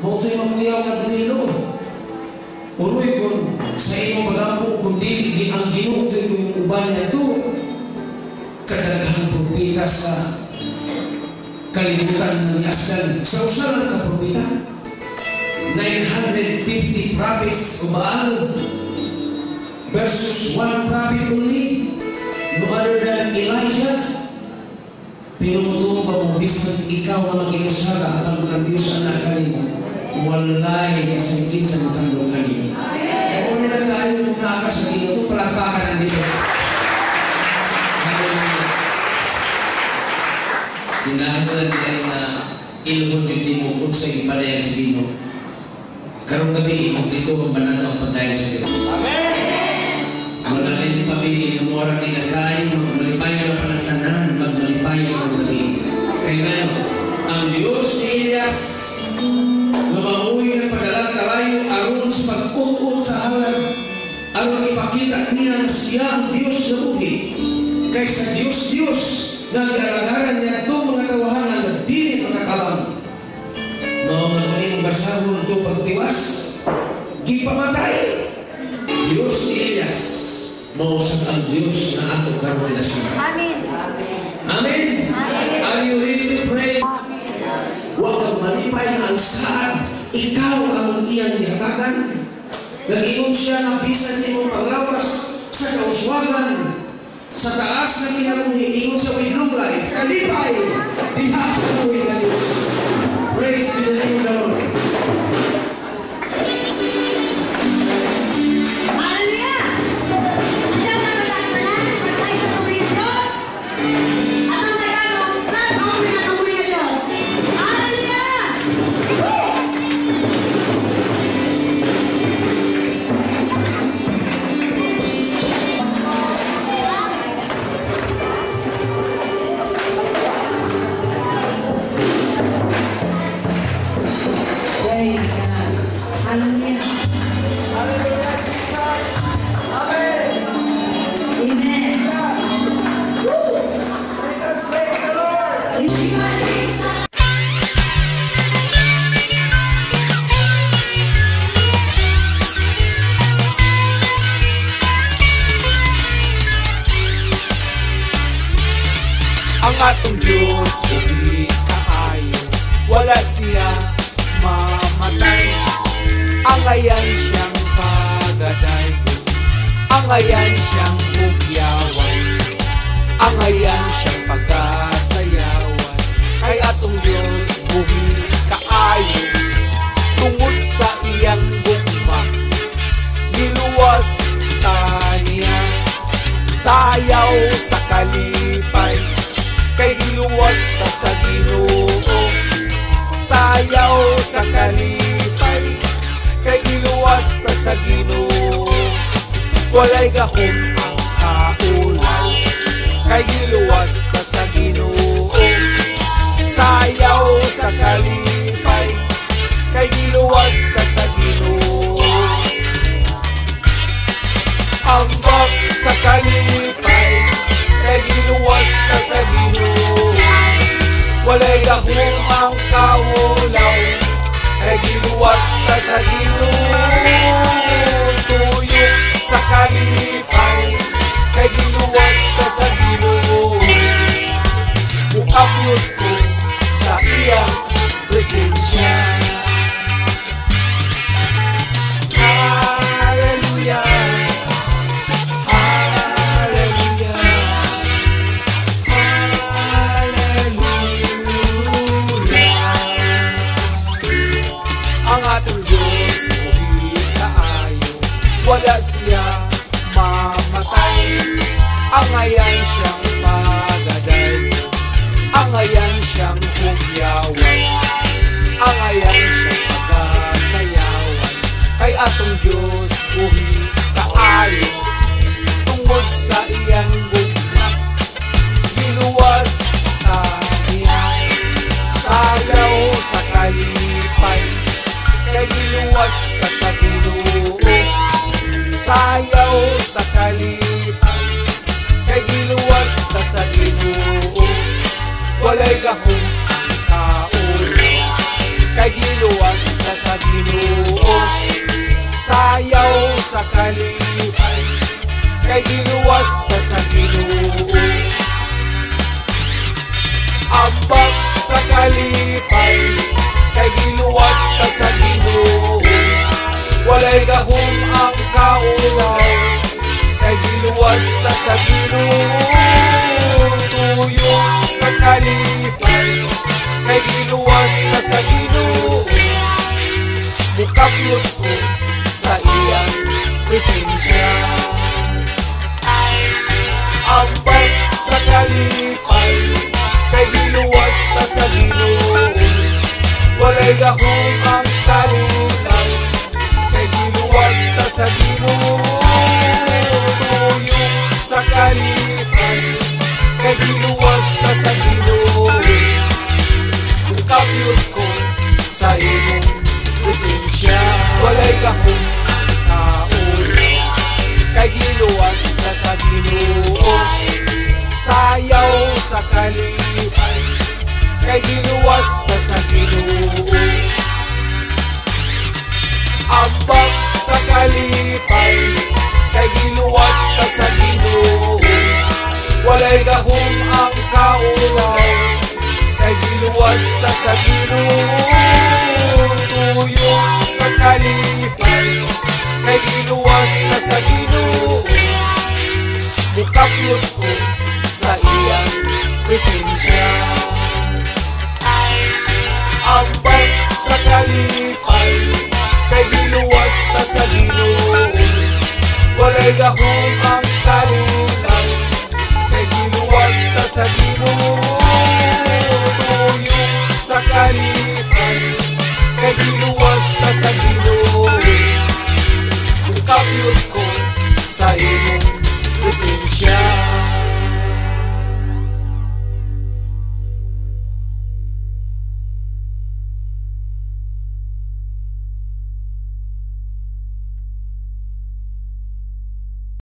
Mauto'y mamuyaw na Danilo. Unoy kung sa imong pagampo kung di ang Ginoo yung uban na ito, kadaghan propeta sa kalibutan ng Asdan. Sa usalan ka propeta, 950 prophets o Baal versus 1 prophet only, no other than Elijah. Pero mo pa mo, bisag ikaw na mag-inusara at ang Diyos anak kanina, walay kasangkin sa matandong kanina. Kung ano na tayo nung naakas sa Ginoo, ito palakpakan ng Diyos. Ginahan ko lang kayo na iluhon yung dimukod sa ipadayan sa Ginoo. Karong gabi, kung dito kung banato ang pagdayan sa Diyos. Amen! Wala na yung pabili, lumorang nilagay, malipay na panagtanan, magmalipay ang sabihin. Kaya ngayon, ang Diyos ni Elias, lumanguwi ng padalang kalayo, aron sa pag-utut sa halan, aron ipakita niya na siya ang Diyos na buhi. Kaysa Diyos nag-alagaran niya itong mga tawahanan na dili makakalam. Mga maling basahon ito pagtiwas, gipamatay. Diyos ni Elias, mausap ang Diyos na ato karoon na siya. Amen. Amen. Are you ready to pray? Huwag kang malipay ang saan ikaw ang iyang ihatagan. Nag-iong siya na bisan sa iyong paglawas sa kauswagan, sa taas na kinabuhi, ingon sa winglong life, sa lipay, diha sa buhay na Diyos. Praise be the name of the Lord. Hallelujah! Kita na nagkakalan, pagkay sa tuwing Diyos. At ang nagkakalang plan, ang pinakamuhi na Diyos. Hallelujah! Praise God. Hallelujah. Amen. Ang atong Diyos uli kaayo, wala siya mamatay. Ang ayan siyang pagaday, ang ayan siyang bugyawan, ang ayan siyang pagkasayawan. Kay atong Diyos uli kaayo, tungod sa iyang gugma, niluwas taniya. Sayaw sa kalipay, kay giluwas ta sa Ginoo. Sayaw sa kalipay, kay giluwas ta sa Ginoo. Walay gahom ang kaulaw, kay giluwas ta sa Ginoo. Sayaw sa kalipay, kay giluwas ta sa Ginoo. Ambak sa kalipay, kay giluwas ta sa Ginoo. Walay gahom ang kaulaw, kay giluwas ta sa Ginoo. Tuyok sa kalipay, kay giluwas ta sa Ginoo. Muabyot ko sa iyang presensya. Hallelujah. Wala siya mamatay. Ang ayan siyang pagaday, ang ayan siyang bugyawan, ang ayan siyang pagkasayawan. Kay atong Diyos buhi kaayo, tungod sa iyang gugma, giluwas taniya. Sayaw sa kalipay, kay giluwas ta sa Ginoo. Sayaw sa kalipay, kay giluwas ta sa Ginoo. Walay gahom giluwas na sa Ginoo. Sayaw sa kalipay, kay giluwas na sa Ginoo. Ambak sa kalipay, kay giluwas na sa Ginoo. Walay gahom ang kaulaw, kay giluwas na sa Ginoo. Tuyo sa kalipay, kay giluwas na sa Ginoo. Mukaplot ko sa iyang presensya. Ambak sa kalipay, kay giluwas na sa Ginoo. Walay gahom ang kaulaw, kay giluwas na sa Ginoo. Tuyo sa kalipay, kay giluwas na sa Ginoo. Kapiot ko sa imong presensya. Walay gahom kaulaw, kay giluwas na sa Ginoo. Sayaw sa kalipay, kay giluwas na sa Ginoo. Ambak sa kalipay, kay giluwas na sa Ginoo. Walay gahom ang kaulaw, kay giluwas na sa Ginoo.